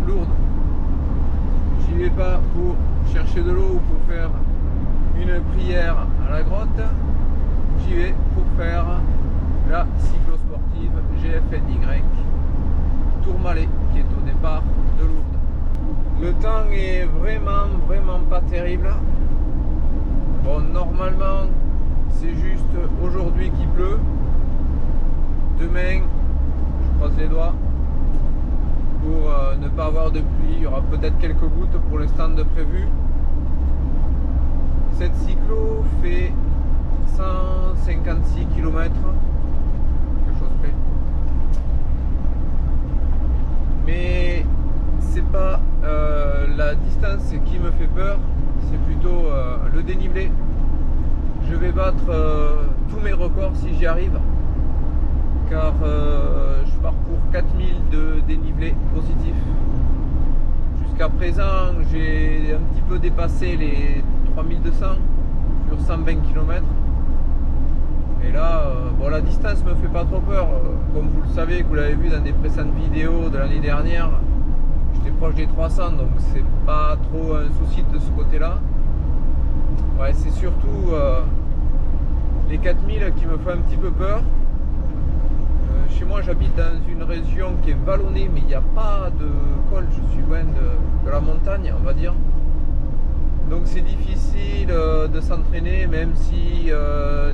Lourdes. J'y vais pas pour chercher de l'eau ou pour faire une prière à la grotte. J'y vais pour faire la cyclosportive GFNY Tourmalet qui est au départ de Lourdes. Le temps est vraiment pas terrible. Bon, normalement c'est juste aujourd'hui qu'il pleut. Demain, je croise les doigts pour ne pas avoir de pluie. Il y aura peut-être quelques gouttes pour l'instant de prévu. Cette cyclo fait 156 km, quelque chose près. Mais c'est pas la distance qui me fait peur, c'est plutôt le dénivelé. Je vais battre tous mes records si j'y arrive, car je pars pour 4000 de dénivelé positif. Jusqu'à présent, j'ai un petit peu dépassé les 3200 sur 120 km. Et là, bon, la distance me fait pas trop peur. Comme vous le savez, que vous l'avez vu dans des précédentes vidéos de l'année dernière, j'étais proche des 300, donc c'est pas trop un souci de ce côté-là. Ouais, c'est surtout les 4000 qui me font un petit peu peur. Chez moi, j'habite dans une région qui est vallonnée, mais il n'y a pas de col. Je suis loin de la montagne, on va dire. Donc c'est difficile de s'entraîner, même si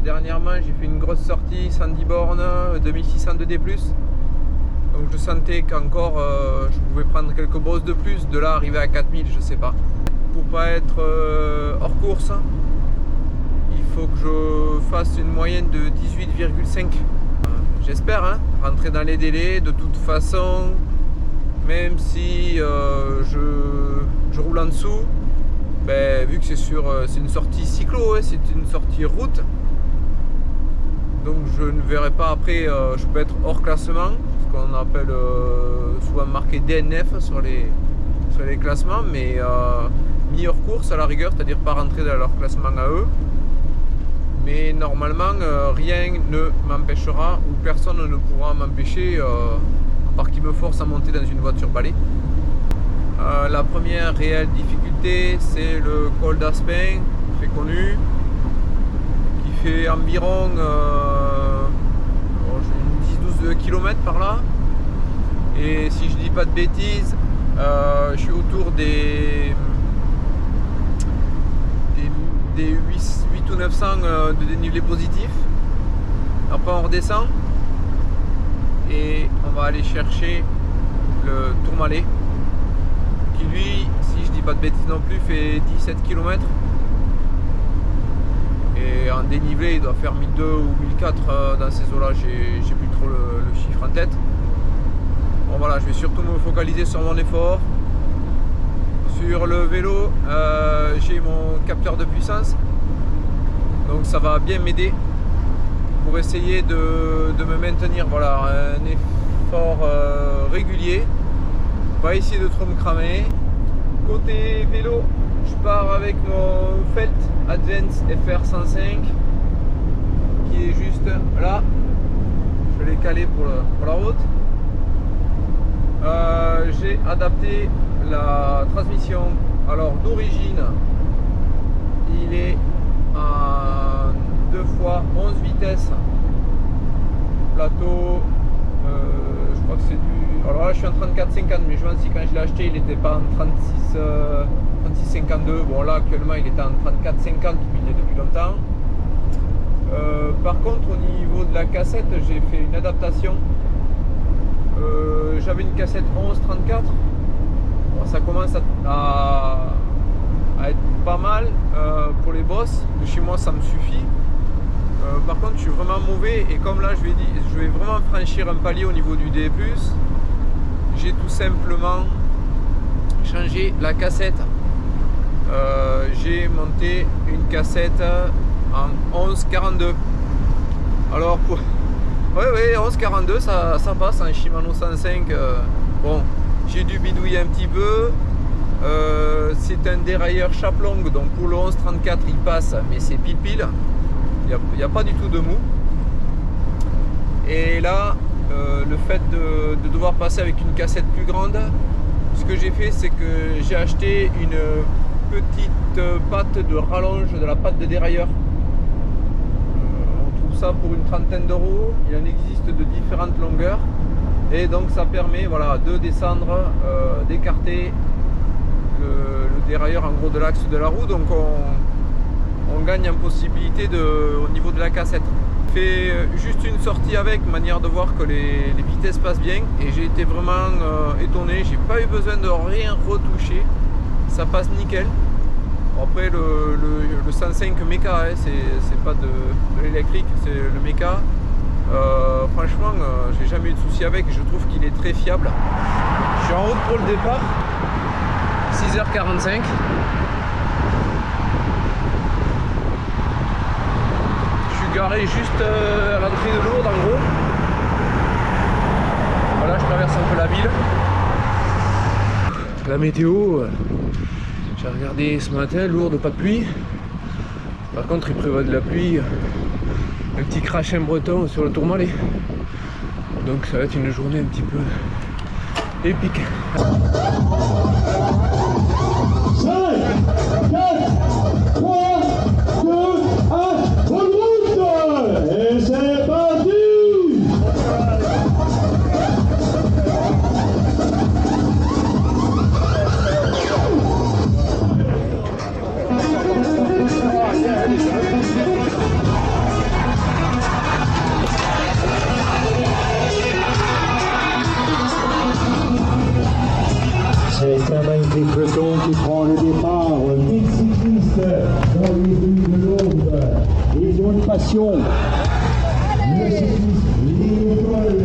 dernièrement j'ai fait une grosse sortie 110 bornes, 2600 de D+. Donc je sentais qu'encore je pouvais prendre quelques bosses de plus, de là arriver à 4000, je sais pas. Pour pas être hors course, il faut que je fasse une moyenne de 18,5. J'espère rentrer dans les délais. De toute façon, même si je roule en dessous, ben, vu que c'est une sortie cyclo, c'est une sortie route, donc je ne verrai pas après, je peux être hors classement, ce qu'on appelle souvent marqué DNF sur les classements, mais mis hors course à la rigueur, c'est-à-dire pas rentrer dans leur classement à eux. Mais normalement, rien ne m'empêchera, ou personne ne pourra m'empêcher, à part qu'ils me forcent à monter dans une voiture balai. La première réelle difficulté, c'est le col d'Aspin, très connu, qui fait environ 10-12 km par là. Et si je dis pas de bêtises, je suis autour des 8 ou 900 de dénivelé positif. Après on redescend et on va aller chercher le Tourmalet, qui lui, si je dis pas de bêtises non plus, fait 17 km. Et en dénivelé il doit faire 1002 ou 1004 dans ces eaux là, j'ai plus trop le chiffre en tête. Bon voilà, je vais surtout me focaliser sur mon effort. Sur le vélo, j'ai mon capteur de puissance, donc ça va bien m'aider pour essayer de me maintenir, voilà, un effort régulier. On va essayer de trop me cramer. Côté vélo, je pars avec mon Felt Advance FR105 qui est juste là. Je l'ai calé pour la route. J'ai adapté la transmission. Alors d'origine, il est à 2 fois 11 vitesses. Plateau, je crois que c'est du... Alors là je suis en 34,50, mais je vois si quand je l'ai acheté il n'était pas en 36,52. Bon là actuellement il est en 34,50, mais il est depuis longtemps. Par contre au niveau de la cassette, j'ai fait une adaptation. J'avais une cassette 11,34. Bon, ça commence à être pas mal pour les bosses. De chez moi ça me suffit. Par contre je suis vraiment mauvais, et comme là je vais vraiment franchir un palier au niveau du D+, j'ai tout simplement changé la cassette. J'ai monté une cassette en 11,42. Alors pour... Oui, 11,42 ça passe en Shimano 105. Bon, j'ai dû bidouiller un petit peu. C'est un dérailleur chape longue, donc pour le 11,34 il passe, mais c'est pile. Il n'y a pas du tout de mou. Et là, le fait de devoir passer avec une cassette plus grande, ce que j'ai fait, c'est que j'ai acheté une petite patte de rallonge de la patte de dérailleur. On trouve ça pour une trentaine d'euros. Il en existe de différentes longueurs. Et donc ça permet, voilà, de descendre, d'écarter le dérailleur en gros de l'axe de la roue. Donc on gagne en possibilité au niveau de la cassette. Fait juste une sortie avec, manière de voir que les vitesses passent bien, et j'ai été vraiment étonné. J'ai pas eu besoin de rien retoucher, ça passe nickel. Après le 105 méca, hein, c'est pas de l'électrique, c'est le méca. Franchement, j'ai jamais eu de souci avec, je trouve qu'il est très fiable. Je suis en route pour le départ, 6h45. Garé juste à l'entrée de Lourdes en gros. Voilà, je traverse un peu la ville. La météo, j'ai regardé ce matin, Lourdes, pas de pluie. Par contre, il prévoit de la pluie, un petit crachin breton sur le Tourmalet. Donc ça va être une journée un petit peu épique. 5, 4, 3, 2, 1, bonne route! Et c'est parti! C'est un magnifique peloton qui prend le départ. 1000 cyclistes dans les rues de Lourdes. Ils ont une passion. Le cycliste Léopold.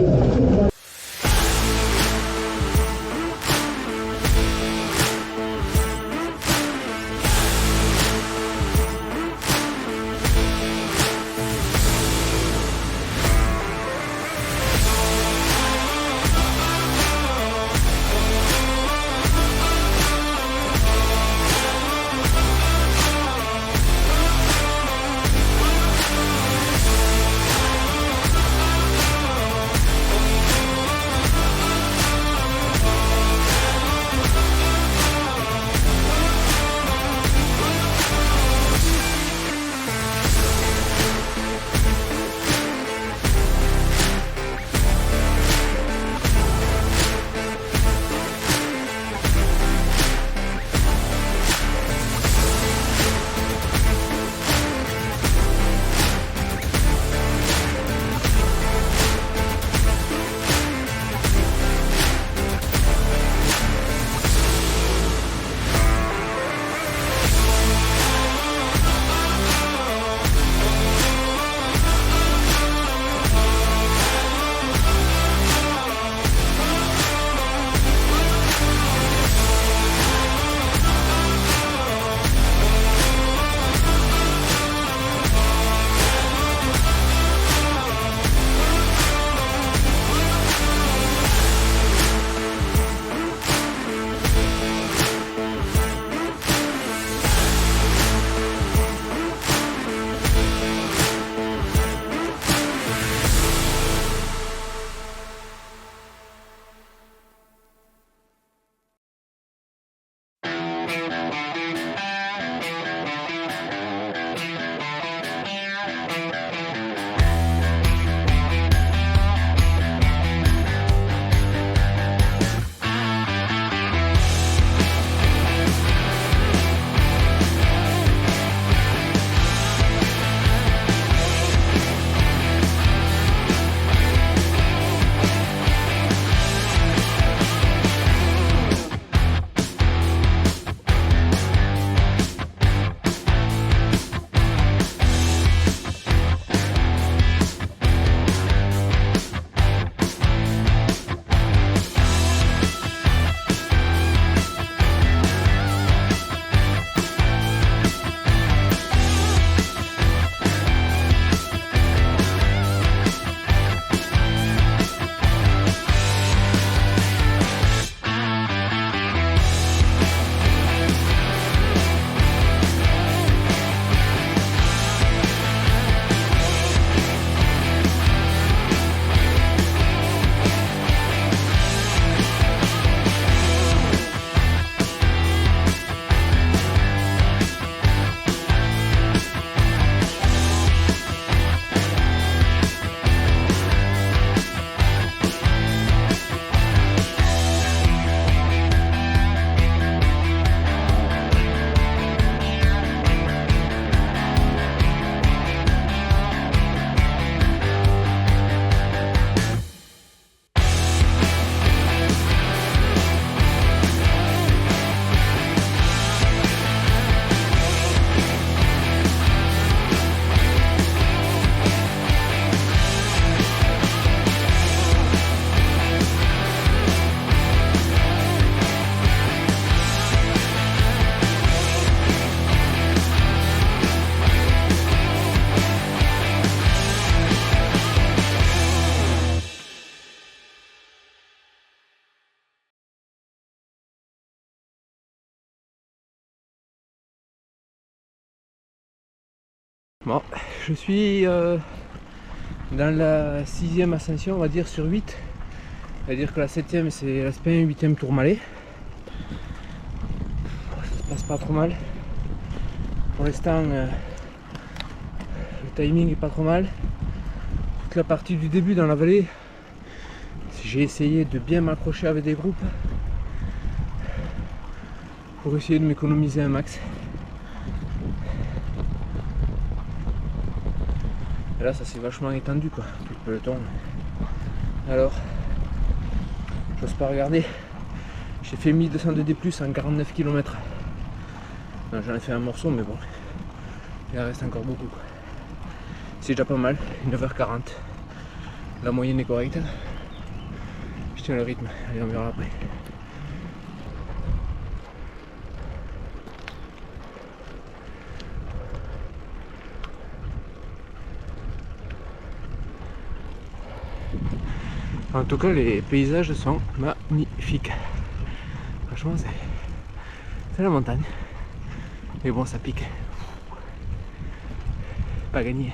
Bon, je suis dans la 6e ascension, on va dire, sur 8. C'est-à-dire que la 7e c'est l'Aspin, 8e Tourmalet. Ça se passe pas trop mal. Pour l'instant, le timing est pas trop mal. Toute la partie du début dans la vallée, j'ai essayé de bien m'accrocher avec des groupes pour essayer de m'économiser un max. Et là, ça s'est vachement étendu, quoi, tout le peloton. Alors, j'ose pas regarder. J'ai fait 1200 de D+ en 49 km. J'en ai fait un morceau, mais bon, il en reste encore beaucoup, quoi. C'est déjà pas mal, 9h40. La moyenne est correcte. Je tiens le rythme, allez, on verra après. En tout cas, les paysages sont magnifiques. Franchement, c'est la montagne. Mais bon, ça pique. Pas gagné.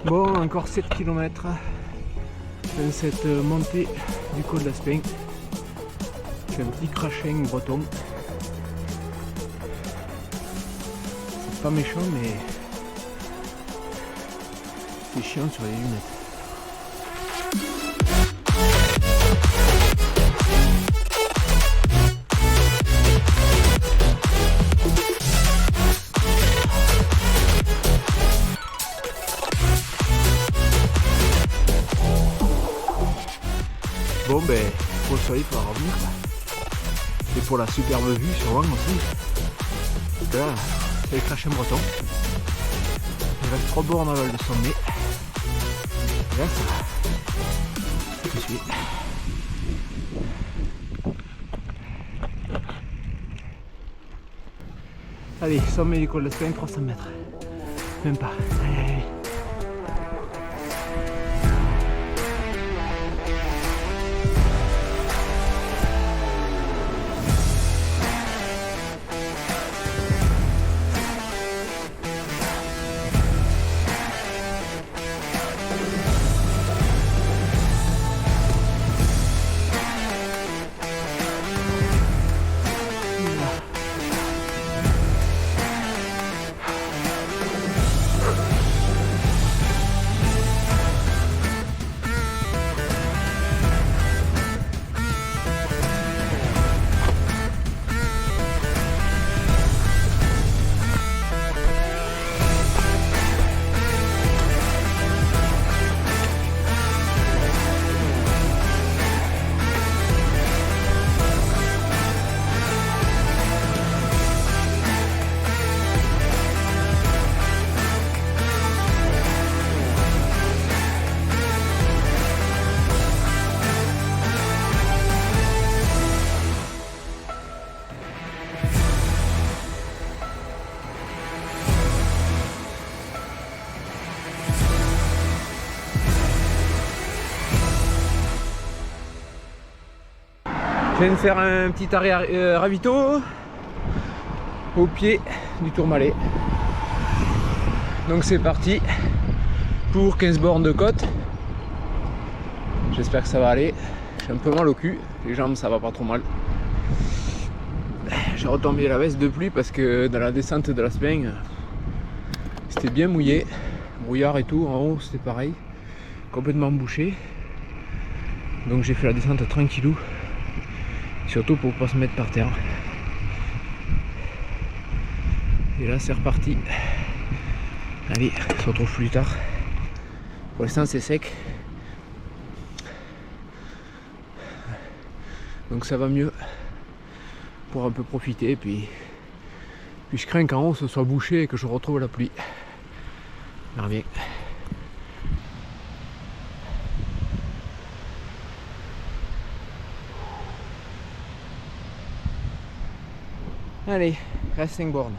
Bon, encore 7 km dans cette montée du col d'Aspin. C'est un petit crashing breton. C'est pas méchant, mais c'est chiant sur les lunettes. Bon ben, pour le soleil, il faudra revenir. Et pour la superbe vue sur Wang aussi. Parce que là, c'est le crachin breton. Il reste 3 bornes à val de sommet. Et là, ça me suit. Allez, sommet du col d'Aspin, 300 mètres. Même pas. Allez, allez. Je viens de faire un petit arrêt ravito au pied du Tourmalet. Donc c'est parti pour 15 bornes de côte. J'espère que ça va aller. J'ai un peu mal au cul, les jambes ça va pas trop mal. J'ai retombé la veste de pluie parce que dans la descente de l'Aspin c'était bien mouillé, brouillard et tout, en haut c'était pareil, complètement bouché. Donc j'ai fait la descente tranquillou. surtout pour pas se mettre par terre. Et là c'est reparti. Allez, on se retrouve plus tard. Pour l'instant c'est sec, donc ça va mieux pour un peu profiter. Puis je crains qu'en haut ce soit bouché et que je retrouve la pluie. On verra bien. Allez, reste 5 bornes.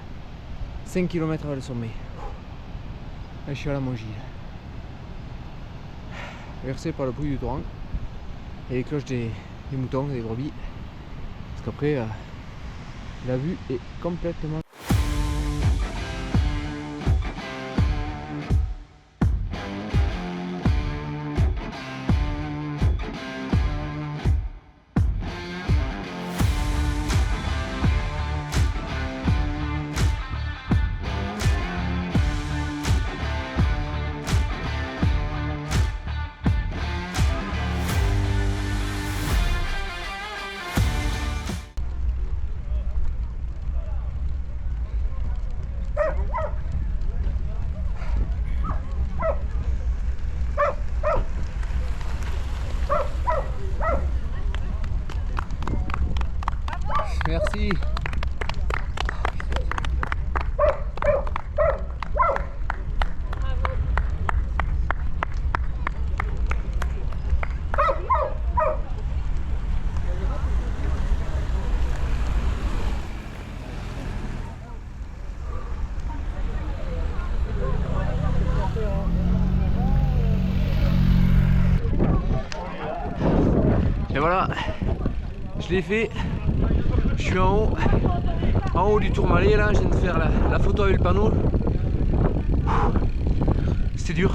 5 km vers le sommet. Là, je suis à la Mongie. Versé par le bruit du torrent et les cloches des moutons et des brebis. Parce qu'après, la vue est complètement... Merci. Et voilà, je l'ai fait. Je suis en haut du Tourmalet là, je viens de faire la photo avec le panneau. C'était dur.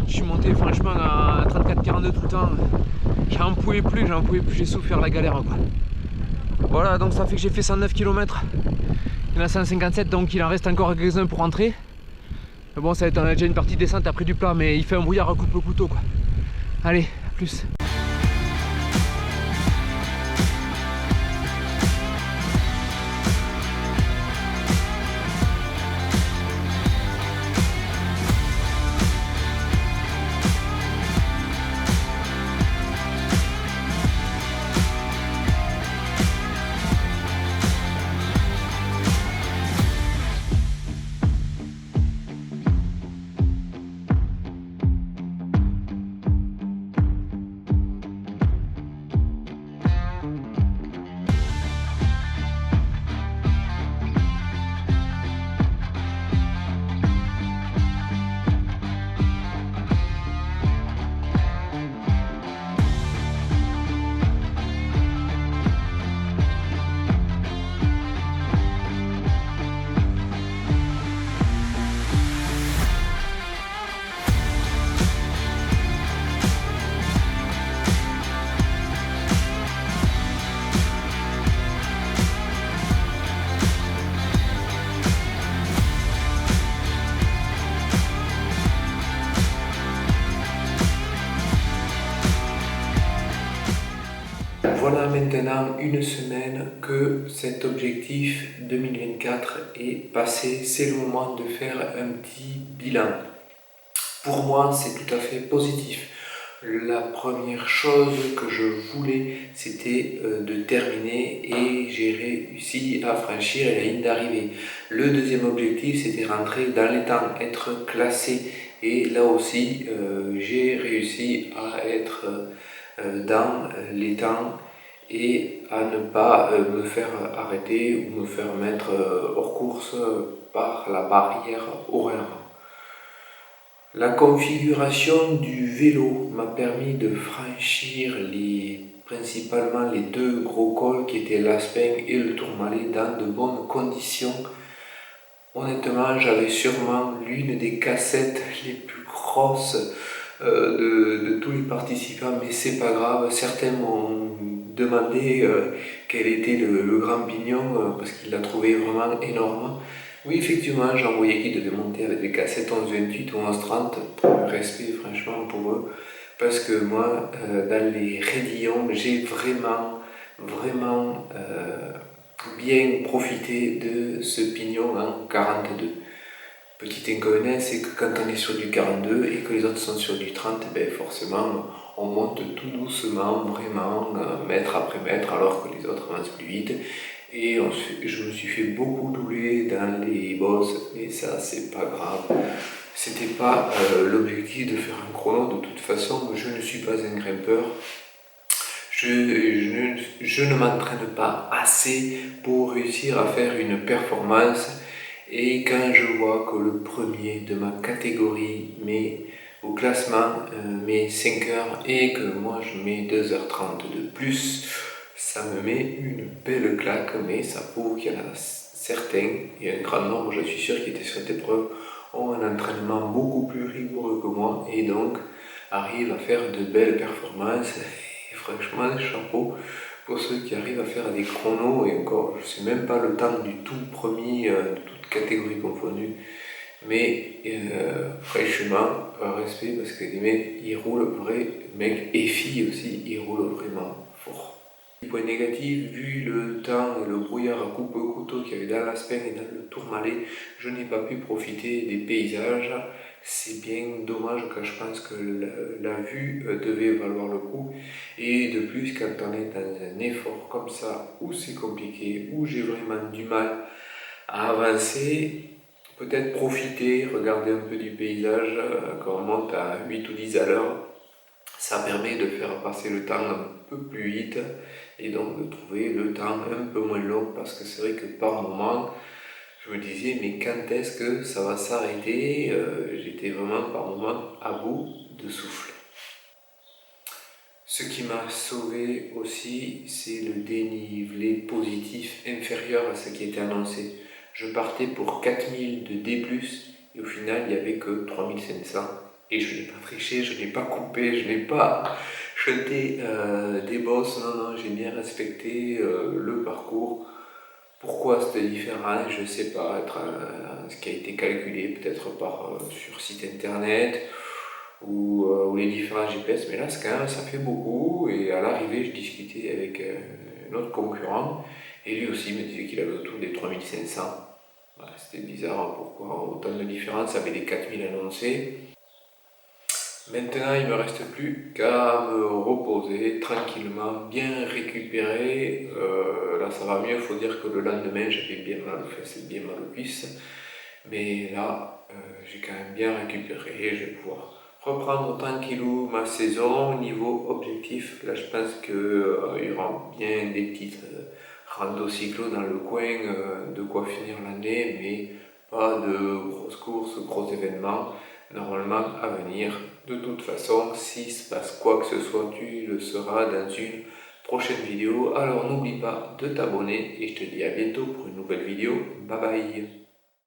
Je suis monté franchement à 34-42 tout le temps. J'en pouvais plus, j'ai souffert la galère quoi. Voilà, donc ça fait que j'ai fait 109 km. Il y en a 157, donc il en reste encore quelques-uns pour rentrer. Mais bon, ça va être déjà une partie descente après du plat, mais il fait un brouillard à coupe le couteau quoi. Allez, à plus. Voilà maintenant une semaine que cet objectif 2024 est passé. C'est le moment de faire un petit bilan. Pour moi, c'est tout à fait positif. La première chose que je voulais, c'était de terminer et j'ai réussi à franchir la ligne d'arrivée. Le deuxième objectif, c'était rentrer dans les temps, être classé. Et là aussi, j'ai réussi à être dans les temps et à ne pas me faire arrêter ou me faire mettre hors course par la barrière horaire. La configuration du vélo m'a permis de franchir principalement les deux gros cols qui étaient l'Aspin et le Tourmalet dans de bonnes conditions. Honnêtement, j'avais sûrement l'une des cassettes les plus grosses de tous les participants, mais c'est pas grave. Certains m'ont demandé quel était le grand pignon parce qu'ils l'a trouvé vraiment énorme. Oui, effectivement, j'en voyais qui devaient monter avec des cassettes 11-28 ou 11-30. Respect franchement pour eux, parce que moi, dans les raidillons, j'ai vraiment vraiment bien profiter de ce pignon en 42. Petit inconvénient, c'est que quand on est sur du 42 et que les autres sont sur du 30, ben forcément on monte tout doucement, vraiment mètre après mètre, alors que les autres avancent plus vite. Et je me suis fait beaucoup doubler dans les bosses, mais ça c'est pas grave. C'était pas l'objectif de faire un chrono, de toute façon je ne suis pas un grimpeur. Je ne m'entraîne pas assez pour réussir à faire une performance, et quand je vois que le premier de ma catégorie met au classement met 5 heures et que moi je mets 2h30 de plus, ça me met une belle claque, mais ça prouve qu'il y en a certains, et un grand nombre je suis sûr qui étaient sur cette épreuve, ont un entraînement beaucoup plus rigoureux que moi et donc arrivent à faire de belles performances. Et franchement, chapeau pour ceux qui arrivent à faire des chronos, et encore, je ne sais même pas le temps du tout premier, de toute catégorie confondue, mais franchement, respect, parce que les mecs, ils roulent vrai, mecs et filles aussi, ils roulent vraiment fort. Point négatif, vu le temps et le brouillard à coupe-couteau qu'il y avait dans l'Aspen et dans le Tourmalet, je n'ai pas pu profiter des paysages. C'est bien dommage, car je pense que la vue devait valoir le coup. Et de plus, quand on est dans un effort comme ça, où c'est compliqué, où j'ai vraiment du mal à avancer, peut-être profiter, regarder un peu du paysage, quand on monte à 8 ou 10 à l'heure, ça permet de faire passer le temps un peu plus vite et donc de trouver le temps un peu moins long, parce que c'est vrai que par moment je me disais mais quand est-ce que ça va s'arrêter, j'étais vraiment par moment à bout de souffle. Ce qui m'a sauvé aussi, c'est le dénivelé positif inférieur à ce qui était annoncé. Je partais pour 4000 de D+, et au final il n'y avait que 3500. Et je n'ai pas triché, je n'ai pas coupé, je n'ai pas jeté des bosses, non, j'ai bien respecté le parcours. Pourquoi c'était différent, je ne sais pas, ce qui a été calculé peut-être sur site internet, ou les différents GPS, mais là quand même ça fait beaucoup. Et à l'arrivée je discutais avec un autre concurrent et lui aussi me disait qu'il avait autour des 3500. Voilà, c'était bizarre, pourquoi autant de différence avec les 4000 annoncés. Maintenant il ne me reste plus qu'à me reposer tranquillement, bien récupérer. Là ça va mieux, il faut dire que le lendemain j'avais bien mal aux fesses et bien mal aux cuisses, mais là j'ai quand même bien récupéré et je vais pouvoir reprendre tranquillou ma saison. Au niveau objectif, là je pense qu'il y aura bien des petites rando cyclo dans le coin, de quoi finir l'année, mais pas de grosses courses, gros événements normalement à venir. De toute façon, s'il se passe quoi que ce soit, tu le sauras dans une prochaine vidéo. Alors n'oublie pas de t'abonner et je te dis à bientôt pour une nouvelle vidéo. Bye bye.